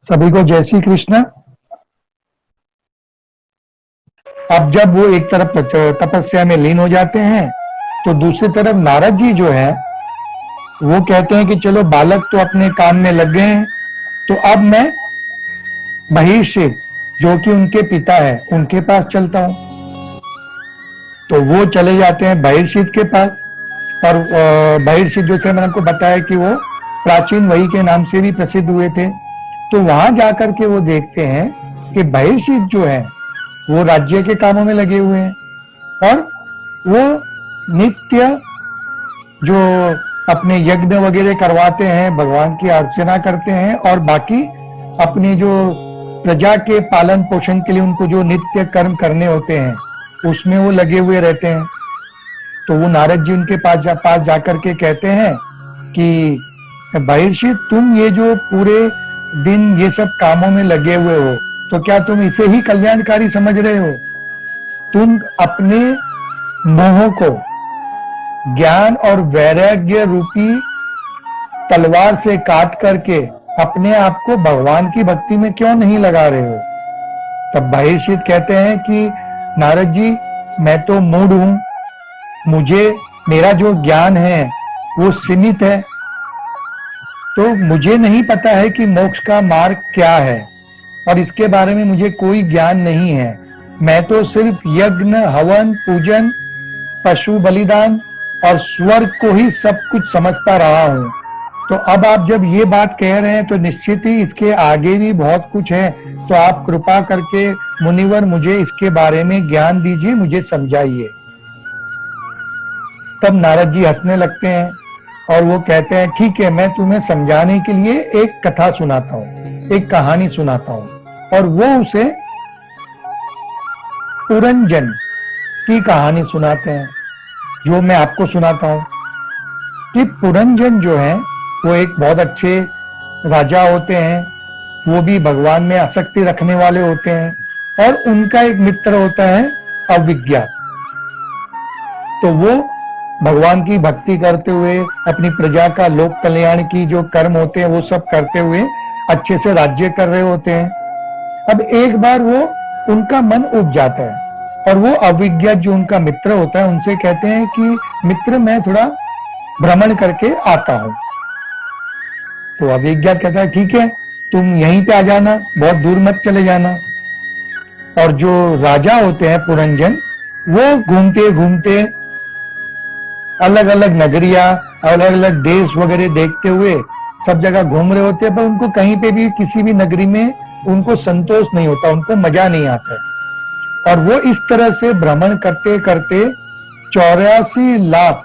सभी को जय श्री कृष्ण। अब जब वो एक तरफ तपस्या में लीन हो जाते हैं तो दूसरी तरफ नारद जी जो है वो कहते हैं कि चलो बालक तो अपने काम में लग गए हैं, तो अब मैं महिषी जो कि उनके पिता है उनके पास चलता हूं। तो वो चले जाते हैं बहिर्षित के पास। और बहिर्षित जो थे मैंने आपको बताया कि वो प्राचीन वही के नाम से भी प्रसिद्ध हुए थे। तो वहां जाकर के वो देखते हैं कि बहिर्षित जो है वो राज्य के कामों में लगे हुए हैं और वो नित्य जो अपने यज्ञ वगैरह करवाते हैं, भगवान की अर्चना करते हैं और बाकी अपनी जो प्रजा के पालन पोषण के लिए उनको जो नित्य कर्म करने होते हैं उसमें वो लगे हुए रहते हैं। तो वो नारद जी उनके पास जाकर के कहते हैं कि बहिर्षि तुम ये जो पूरे दिन ये सब कामों में लगे हुए हो तो क्या तुम इसे ही कल्याणकारी समझ रहे हो? तुम अपने मोह को ज्ञान और वैराग्य रूपी तलवार से काट करके अपने आप को भगवान की भक्ति में क्यों नहीं लगा रहे हो? तब बहिर्षित कहते हैं कि नारद जी मैं तो मूढ़ हूं, मुझे मेरा जो ज्ञान है वो सीमित है, तो मुझे नहीं पता है कि मोक्ष का मार्ग क्या है और इसके बारे में मुझे कोई ज्ञान नहीं है। मैं तो सिर्फ यज्ञ, हवन, पूजन, पशु बलिदान और स्वर्ग को ही सब कुछ समझता रहा हूं। तो अब आप जब ये बात कह रहे हैं तो निश्चित ही इसके आगे भी बहुत कुछ है, तो आप कृपा करके मुनिवर मुझे इसके बारे में ज्ञान दीजिए, मुझे समझाइए। तब नारद जी हंसने लगते हैं और वो कहते हैं ठीक है, मैं तुम्हें समझाने के लिए एक कथा सुनाता हूं, एक कहानी सुनाता हूं। और वो उसे पुरंजन की कहानी सुनाते हैं जो मैं आपको सुनाता हूं कि पुरंजन जो है वो एक बहुत अच्छे राजा होते हैं, वो भी भगवान में आसक्ति रखने वाले होते हैं और उनका एक मित्र होता है अविज्ञा। तो वो भगवान की भक्ति करते हुए अपनी प्रजा का लोक कल्याण की जो कर्म होते हैं वो सब करते हुए अच्छे से राज्य कर रहे होते हैं। अब एक बार वो उनका मन उब जाता है और वो अविज्ञा जो उनका मित्र होता है उनसे कहते हैं कि मित्र मैं थोड़ा भ्रमण करके आता हूं। तो अविज्ञा कहता है ठीक है, तुम यहीं पे आ जाना, बहुत दूर मत चले जाना। और जो राजा होते हैं पुरंजन, वो घूमते घूमते अलग अलग नगरिया, अलग अलग देश वगैरह देखते हुए सब जगह घूम रहे होते हैं, पर उनको कहीं पे भी किसी भी नगरी में उनको संतोष नहीं होता, उनको मजा नहीं आता है। और वो इस तरह से भ्रमण करते करते 84 लाख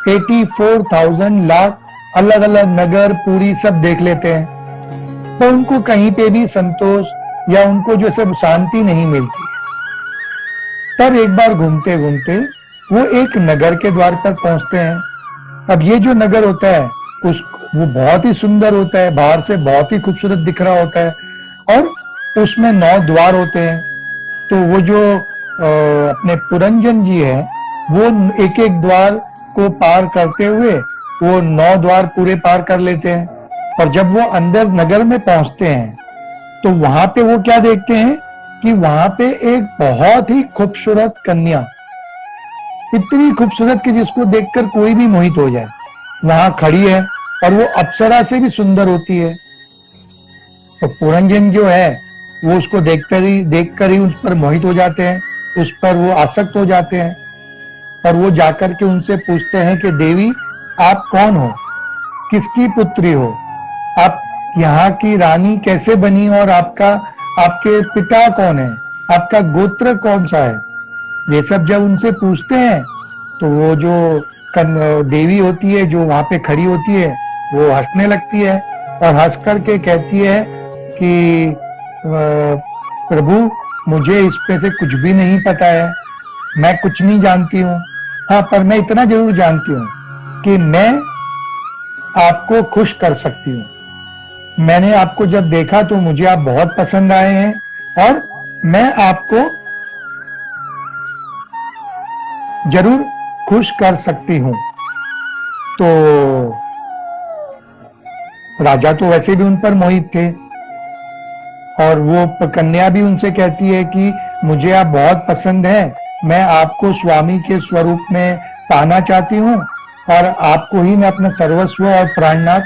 84,000 लाख अलग अलग नगर पूरी सब देख लेते हैं, तो उनको कहीं पे भी संतोष या उनको जो सब शांति नहीं मिलती। तब एक बार घूमते घूमते वो एक नगर के द्वार पर पहुंचते हैं। अब ये जो नगर होता है वो बहुत ही सुंदर होता है, बाहर से बहुत ही खूबसूरत दिख रहा होता है और उसमें 9 द्वार होते हैं। तो वो जो अपने पुरंजन जी है वो एक एक द्वार को पार करते हुए वो 9 द्वार पूरे पार कर लेते हैं। और जब वो अंदर नगर में पहुंचते हैं तो वहां पे वो क्या देखते हैं कि वहां पे एक बहुत ही खूबसूरत कन्या, इतनी खूबसूरत कि जिसको देखकर कोई भी मोहित हो जाए, वहां खड़ी है और वो अप्सरा से भी सुंदर होती है। तो पुरंजन जो है वो उसको देखकर ही उस पर मोहित हो जाते हैं, उस पर वो आसक्त हो जाते हैं। और वो जाकर के उनसे पूछते हैं कि देवी आप कौन हो, किसकी पुत्री हो, आप यहाँ की रानी कैसे बनी और आपके पिता कौन है, आपका गोत्र कौन सा है। ये सब जब उनसे पूछते हैं तो वो जो देवी होती है जो वहां पे खड़ी होती है वो हंसने लगती है और हंस करके कहती है कि प्रभु मुझे इस पे से कुछ भी नहीं पता है, मैं कुछ नहीं जानती हूँ। हाँ, पर मैं इतना जरूर जानती हूँ कि मैं आपको खुश कर सकती हूँ। मैंने आपको जब देखा तो मुझे आप बहुत पसंद आए हैं और मैं आपको जरूर खुश कर सकती हूं। तो राजा तो वैसे भी उन पर मोहित थे और वो कन्या भी उनसे कहती है कि मुझे आप बहुत पसंद हैं, मैं आपको स्वामी के स्वरूप में पाना चाहती हूँ और आपको ही मैं अपना सर्वस्व और प्राणनाथ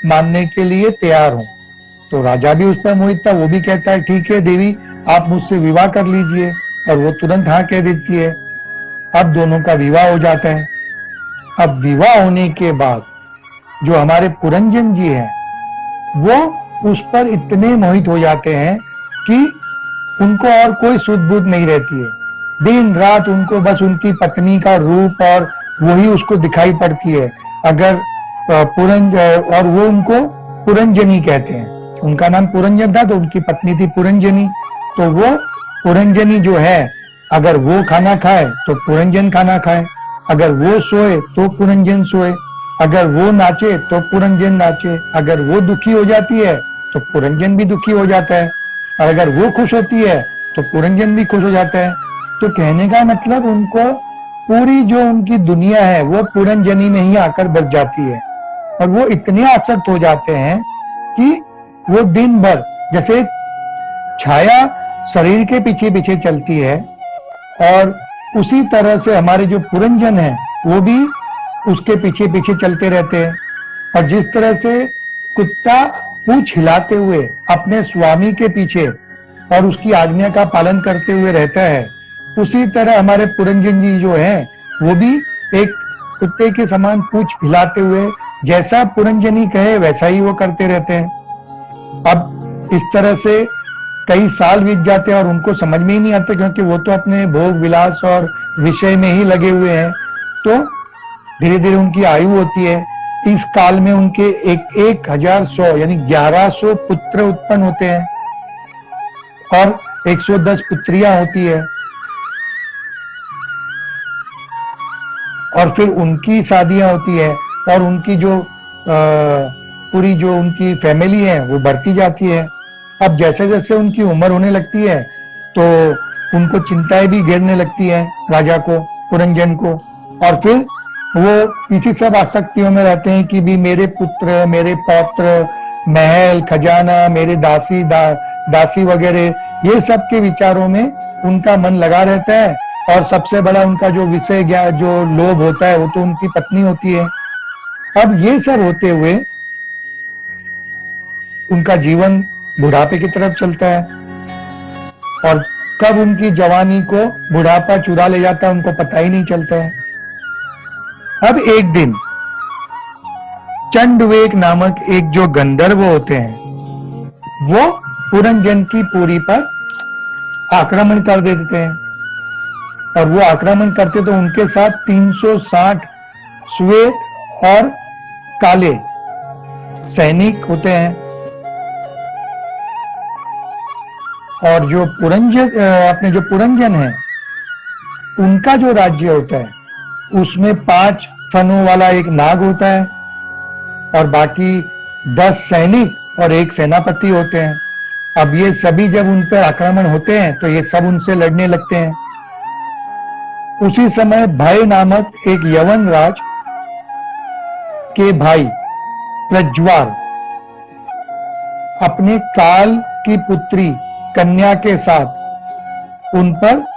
मानने के लिए तैयार हूँ। तो राजा भी उस पर मोहित था, वो भी कहता है ठीक है देवी, आप मुझसे विवाह कर लीजिए, और वो तुरंत हाँ कह देती है। अब दोनों का विवाह हो जाता है। अब विवाह होने के बाद जो हमारे पुरंजन जी हैं वो उस पर इतने मोहित हो जाते हैं कि उनको और कोई सुध बुध नहीं रहती है। दिन रात उनको बस उनकी पत्नी का रूप और वही उसको दिखाई पड़ती है। अगर पुरंज और वो उनको पुरंजनी कहते हैं, उनका नाम पुरंजन था तो उनकी पत्नी थी पुरंजनी। तो वो पुरंजनी जो है, अगर वो खाना खाए तो पुरंजन खाना खाए, अगर वो सोए तो पुरंजन सोए, अगर वो नाचे तो पुरंजन नाचे, अगर वो दुखी हो जाती है तो पुरंजन भी दुखी हो जाता है, और अगर वो खुश होती है तो पुरंजन भी खुश हो जाता है। तो कहने का मतलब उनको पूरी जो उनकी दुनिया है वो पुरंजनी में ही आकर बस जाती है, और वो इतने आसक्त हो जाते हैं कि वो दिन भर जैसे छाया शरीर के पीछे पीछे चलती है, और उसी तरह से हमारे जो पुरंजन है वो भी उसके पीछे पीछे चलते रहते हैं। और जिस तरह से कुत्ता पूंछ हिलाते हुए अपने स्वामी के पीछे और उसकी आज्ञा का पालन करते हुए रहता है, उसी तरह हमारे पुरंजन जी जो है वो भी एक कुत्ते के समान पूंछ हिलाते हुए जैसा पुरंजनी कहे वैसा ही वो करते रहते हैं। अब इस तरह से कई साल बीत जाते हैं और उनको समझ में ही नहीं आता, क्योंकि वो तो अपने भोग विलास और विषय में ही लगे हुए हैं। तो धीरे धीरे उनकी आयु होती है। इस काल में उनके 1100 यानी 1100 पुत्र उत्पन्न होते हैं और 110 पुत्रियां होती है। और फिर उनकी शादियां होती है और उनकी जो पूरी जो उनकी फैमिली है वो बढ़ती जाती है। अब जैसे जैसे उनकी उम्र होने लगती है तो उनको चिंताएं भी घेरने लगती है राजा को, पुरंजन को, और फिर वो इसी सब आसक्तियों में रहते हैं कि भी मेरे पुत्र, मेरे पौत्र, महल, खजाना, मेरे दासी वगैरह, ये सब के विचारों में उनका मन लगा रहता है। और सबसे बड़ा उनका जो विषय जो लोभ होता है वो तो उनकी पत्नी होती है। अब ये सब होते हुए उनका जीवन बुढ़ापे की तरफ चलता है, और कब उनकी जवानी को बुढ़ापा चुरा ले जाता है उनको पता ही नहीं चलता है। अब एक दिन चंडवेक नामक एक जो गंधर्व होते हैं वो पुरंजन की पुरी पर आक्रमण कर देते हैं, और वो आक्रमण करते तो उनके साथ 360 श्वेत और काले सैनिक होते हैं। और जो अपने जो पुरंजन है उनका जो राज्य होता है उसमें 5 फनों वाला एक नाग होता है, और बाकी 10 सैनिक और एक सेनापति होते हैं। अब ये सभी जब उन पर आक्रमण होते हैं तो ये सब उनसे लड़ने लगते हैं। उसी समय भय नामक एक यवन राज के भाई प्रज्वार अपने काल की पुत्री कन्या के साथ उन पर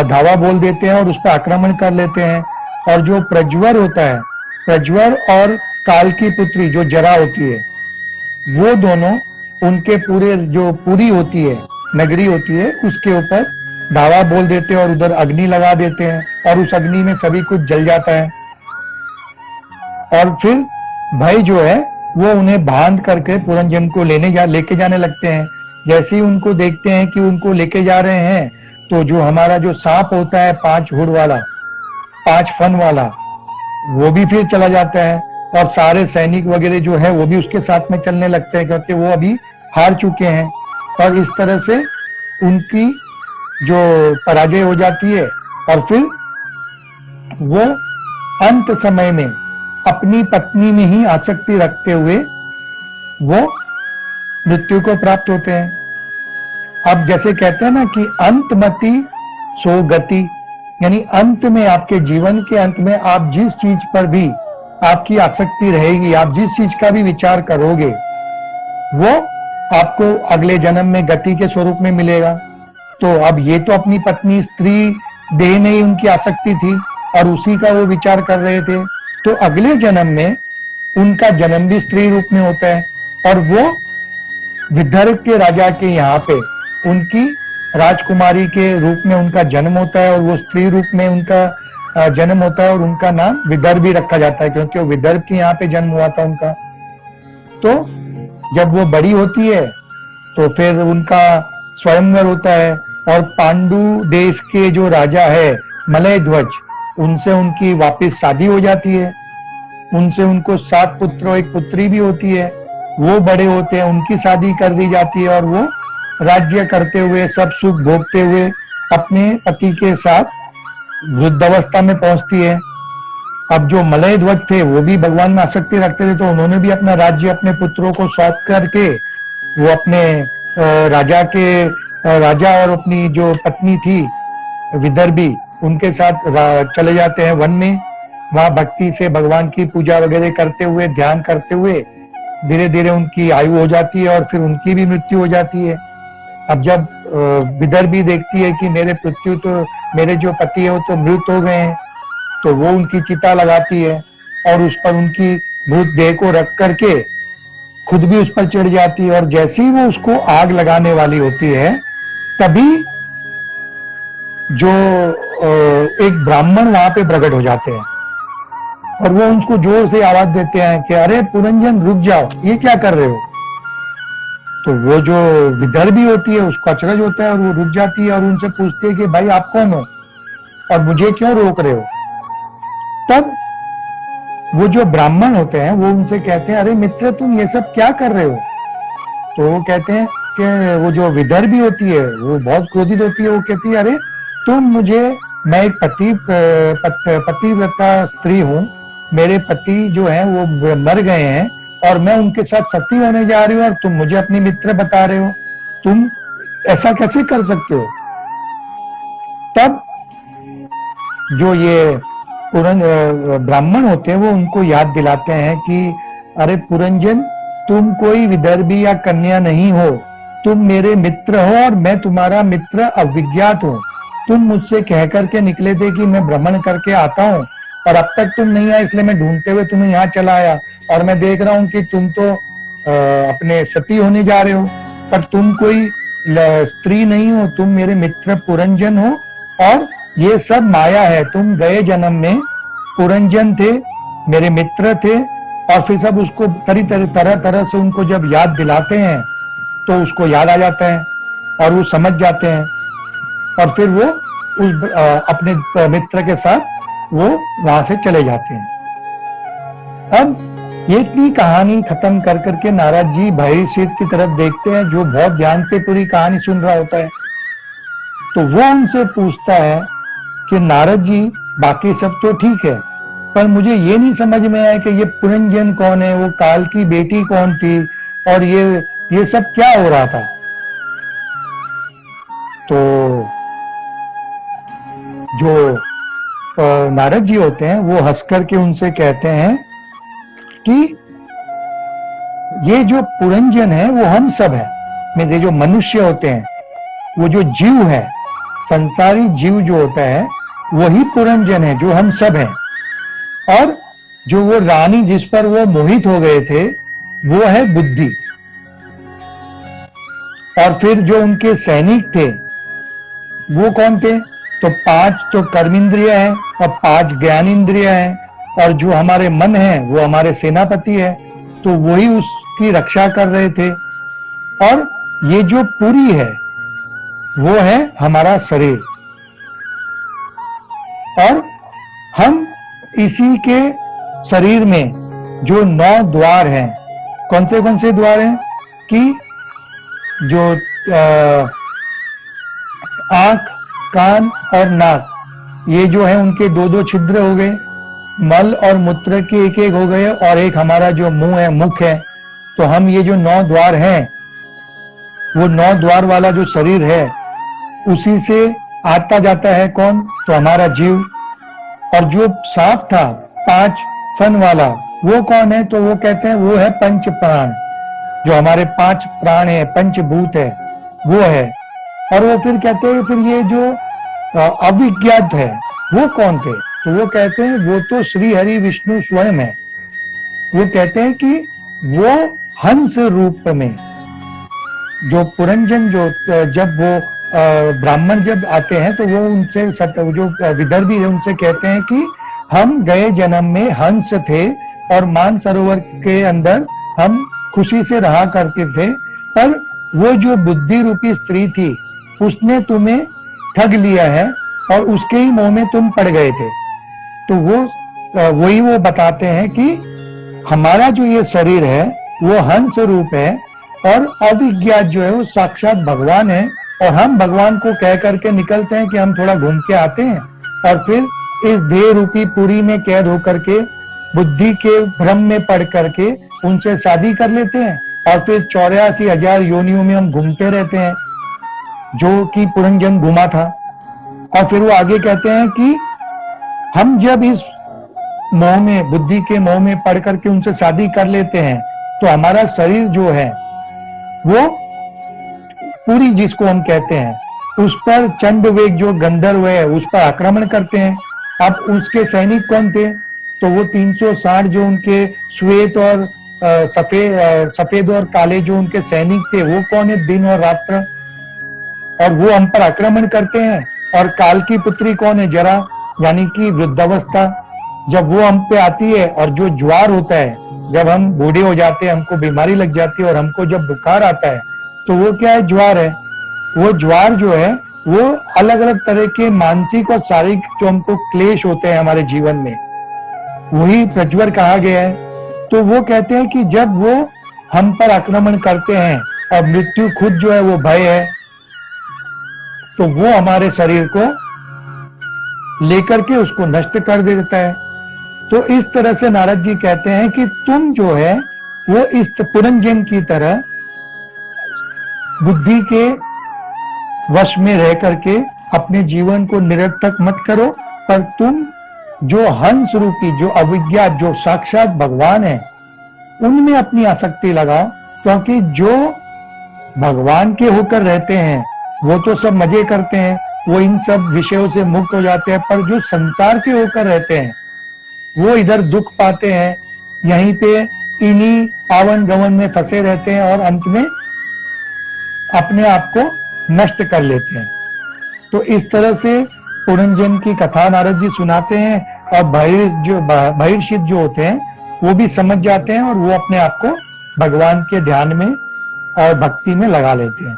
धावा बोल देते हैं और उस पर आक्रमण कर लेते हैं। और जो प्रज्वर होता है, प्रज्वर और काल की पुत्री जो जरा होती है, वो दोनों उनके पूरे जो पूरी होती है, नगरी होती है, उसके ऊपर धावा बोल देते हैं और उधर अग्नि लगा देते हैं, और उस अग्नि में सभी कुछ जल जाता है। और फिर भाई जो है वो उन्हें बांध करके पुरंजन को लेके जाने लगते हैं। जैसे ही उनको देखते हैं कि उनको लेके जा रहे हैं तो जो हमारा जो सांप होता है 5 हुड वाला, 5 फन वाला, वो भी फिर चला जाता है, और सारे सैनिक वगैरह जो है वो भी उसके साथ में चलने लगते हैं, क्योंकि वो अभी हार चुके हैं। और इस तरह से उनकी जो पराजय हो जाती है, और फिर वो अंत समय में अपनी पत्नी में ही आसक्ति रखते हुए वो मृत्यु को प्राप्त होते हैं। अब जैसे कहते हैं ना कि अंतमति सो गति, यानी अंत में, आपके जीवन के अंत में आप जिस चीज पर भी आपकी आसक्ति रहेगी, आप जिस चीज का भी विचार करोगे, वो आपको अगले जन्म में गति के स्वरूप में मिलेगा। तो अब ये तो अपनी पत्नी स्त्री देह में ही उनकी आसक्ति थी और उसी का वो विचार कर रहे थे, तो अगले जन्म में उनका जन्म भी स्त्री रूप में होता है और वो विदर्भ के राजा के यहाँ पे उनकी राजकुमारी के रूप में उनका जन्म होता है और वो स्त्री रूप में उनका जन्म होता है और उनका नाम विदर्भी रखा जाता है क्योंकि वो विदर्भ के यहाँ पे जन्म हुआ था उनका। तो जब वो बड़ी होती है तो फिर उनका स्वयंवर होता है और पांडु देश के जो राजा है मलय ध्वज, उनसे उनकी वापस शादी हो जाती है। उनसे उनको 7 पुत्र और 1 पुत्री भी होती है। वो बड़े होते हैं, उनकी शादी कर दी जाती है और वो राज्य करते हुए सब सुख भोगते हुए अपने पति के साथ वृद्धावस्था में पहुंचती है। अब जो मलय ध्वज थे वो भी भगवान में आसक्ति रखते थे, तो उन्होंने भी अपना राज्य अपने पुत्रों को सौंप करके वो अपने राजा और अपनी जो पत्नी थी विदर्भी उनके साथ चले जाते हैं वन में। वहां भक्ति से भगवान की पूजा वगैरह करते हुए, ध्यान करते हुए धीरे धीरे उनकी आयु हो जाती है और फिर उनकी भी मृत्यु हो जाती है। अब जब विदर्भी देखती है कि मेरे जो पति है वो तो मृत हो गए हैं, तो वो उनकी चिता लगाती है और उस पर उनकी भूत देह को रख करके खुद भी उस पर चढ़ जाती है। और जैसे ही वो उसको आग लगाने वाली होती है तभी जो एक ब्राह्मण वहां पे प्रकट हो जाते हैं और वो उनको जोर से आवाज देते हैं कि अरे पुरंजन रुक जाओ, ये क्या कर रहे हो। तो वो जो विदर्भी होती है उसको अचरज होता है और वो रुक जाती है और उनसे पूछती है कि भाई आप कौन हो और मुझे क्यों रोक रहे हो। तब वो जो ब्राह्मण होते हैं वो उनसे कहते हैं अरे मित्र तुम ये सब क्या कर रहे हो। तो वो कहते हैं कि वो जो विदर्भी होती है वो बहुत क्रोधित होती है। वो कहती है अरे मैं एक पतिव्रता स्त्री हूँ, मेरे पति जो है वो मर गए हैं और मैं उनके साथ सती होने जा रही हूँ और तुम मुझे अपनी मित्र बता रहे हो, तुम ऐसा कैसे कर सकते हो। तब जो ये ब्राह्मण होते हैं वो उनको याद दिलाते हैं कि अरे पुरंजन तुम कोई विदर्भी या कन्या नहीं हो, तुम मेरे मित्र हो और मैं तुम्हारा मित्र अविज्ञात हूँ। तुम मुझसे कह करके निकले थे कि मैं भ्रमण करके आता हूँ और अब तक तुम नहीं आए, इसलिए मैं ढूंढते हुए तुम्हें यहाँ चला आया और मैं देख रहा हूँ कि तुम तो अपने सती होने जा रहे हो, पर तुम कोई स्त्री नहीं हो, तुम मेरे मित्र पुरंजन हो और ये सब माया है। तुम गए जन्म में पुरंजन थे, मेरे मित्र थे और फिर सब उसको तरह तरह से उनको जब याद दिलाते हैं तो उसको याद आ जाता है और वो समझ जाते हैं और फिर वो उस अपने मित्र के साथ वो वहां से चले जाते हैं। अब ये इतनी कहानी खत्म कर करके नारद जी भैरवसेठ की तरफ देखते हैं जो बहुत ध्यान से पूरी कहानी सुन रहा होता है। तो वो उनसे पूछता है कि नारद जी बाकी सब तो ठीक है, पर मुझे ये नहीं समझ में आया कि ये पुरंजन कौन है, वो काल की बेटी कौन थी और ये सब क्या हो रहा था। तो जो नारद जी होते हैं वो हंस करके उनसे कहते हैं कि ये जो पुरंजन है वो हम सब है, में ये जो मनुष्य होते हैं, वो जो जीव है, संसारी जीव जो होता है वही पुरंजन है, जो हम सब हैं। और जो वो रानी जिस पर वो मोहित हो गए थे वो है बुद्धि। और फिर जो उनके सैनिक थे वो कौन थे, तो 5 तो कर्मेंद्रिय है और 5 ज्ञानेंद्रिय है और जो हमारे मन है वो हमारे सेनापति है, तो वही उसकी रक्षा कर रहे थे। और ये जो पूरी है वो है हमारा शरीर और हम इसी के शरीर में जो 9 द्वार हैं, कौन से द्वार हैं कि जो आंख, कान और नाक, ये जो है उनके 2-2 छिद्र हो गए, मल और मूत्र के 1-1 हो गए और एक हमारा जो मुंह है, मुख है। तो हम ये जो 9 द्वार हैं, वो 9 द्वार वाला जो शरीर है उसी से आता जाता है कौन, तो हमारा जीव। और जो सांप था 5 फन वाला वो कौन है, तो वो कहते हैं वो है पंच प्राण, जो हमारे 5 प्राण है, पंचभूत है, वो है। और वो फिर कहते हैं फिर ये जो अविज्ञात है वो कौन थे? तो वो कहते हैं वो तो श्री हरि विष्णु स्वयं है। वो कहते हैं कि वो हंस रूप में जो पुरंजन जो जब वो ब्राह्मण जब आते हैं तो वो उनसे जो विदर्भी है उनसे कहते हैं कि हम गए जन्म में हंस थे और मानसरोवर के अंदर हम खुशी से रहा करते थे, पर वो जो बुद्धि रूपी स्त्री थी उसने तुम्हें ठग लिया है और उसके ही मोह में तुम पड़ गए थे। तो वही वो बताते हैं कि हमारा जो ये शरीर है वो हंस रूप है और अविज्ञात जो है वो साक्षात भगवान है, और हम भगवान को कह करके निकलते हैं कि हम थोड़ा घूम के आते हैं और फिर इस देह रूपी पुरी में कैद होकर के बुद्धि के भ्रम में पड़ करके उनसे शादी कर लेते हैं और फिर 84,000 योनियों में हम घूमते रहते हैं जो कि पुरंजन घुमा था। और फिर वो आगे कहते हैं कि हम जब इस मोह में, बुद्धि के मोह में पड़ करके उनसे शादी कर लेते हैं तो हमारा शरीर जो है वो पूरी, जिसको हम कहते हैं, उस पर चंडवेग जो गंधर्व है उस पर आक्रमण करते हैं। अब उसके सैनिक कौन थे? तो वो 360 जो उनके श्वेत और सफेद और काले जो उनके सैनिक थे वो कौन है? दिन और रात्र। और वो हम पर आक्रमण करते हैं। और काल की पुत्री कौन है? जरा, यानी कि वृद्धावस्था। जब वो हम पे आती है और जो ज्वार होता है, जब हम बूढ़े हो जाते हैं, हमको बीमारी लग जाती है और हमको जब बुखार आता है तो वो क्या है? ज्वार है। वो ज्वार जो है वो अलग अलग तरह के मानसिक और शारीरिक जो हमको क्लेश होते हैं हमारे जीवन में, वही प्रज्वर कहा गया है। तो वो कहते हैं कि जब वो हम पर आक्रमण करते हैं और मृत्यु खुद जो है वो भय है, तो वो हमारे शरीर को लेकर के उसको नष्ट कर देता है। तो इस तरह से नारद जी कहते हैं कि तुम जो है वो इस पुरंजन की तरह बुद्धि के वश में रह करके अपने जीवन को निरर्थक मत करो, पर तुम जो हंस रूपी, जो अविज्ञात, जो साक्षात भगवान है, उनमें अपनी आसक्ति लगाओ। क्योंकि जो भगवान के होकर रहते हैं वो तो सब मजे करते हैं, वो इन सब विषयों से मुक्त हो जाते हैं, पर जो संसार के होकर रहते हैं वो इधर दुख पाते हैं, यहीं पे इन्हीं आवन गवन में फंसे रहते हैं और अंत में अपने आप को नष्ट कर लेते हैं। तो इस तरह से पुरंजन की कथा नारद जी सुनाते हैं और बहिर्षित जो होते हैं वो भी समझ जाते हैं और वो अपने आप को भगवान के ध्यान में और भक्ति में लगा लेते हैं।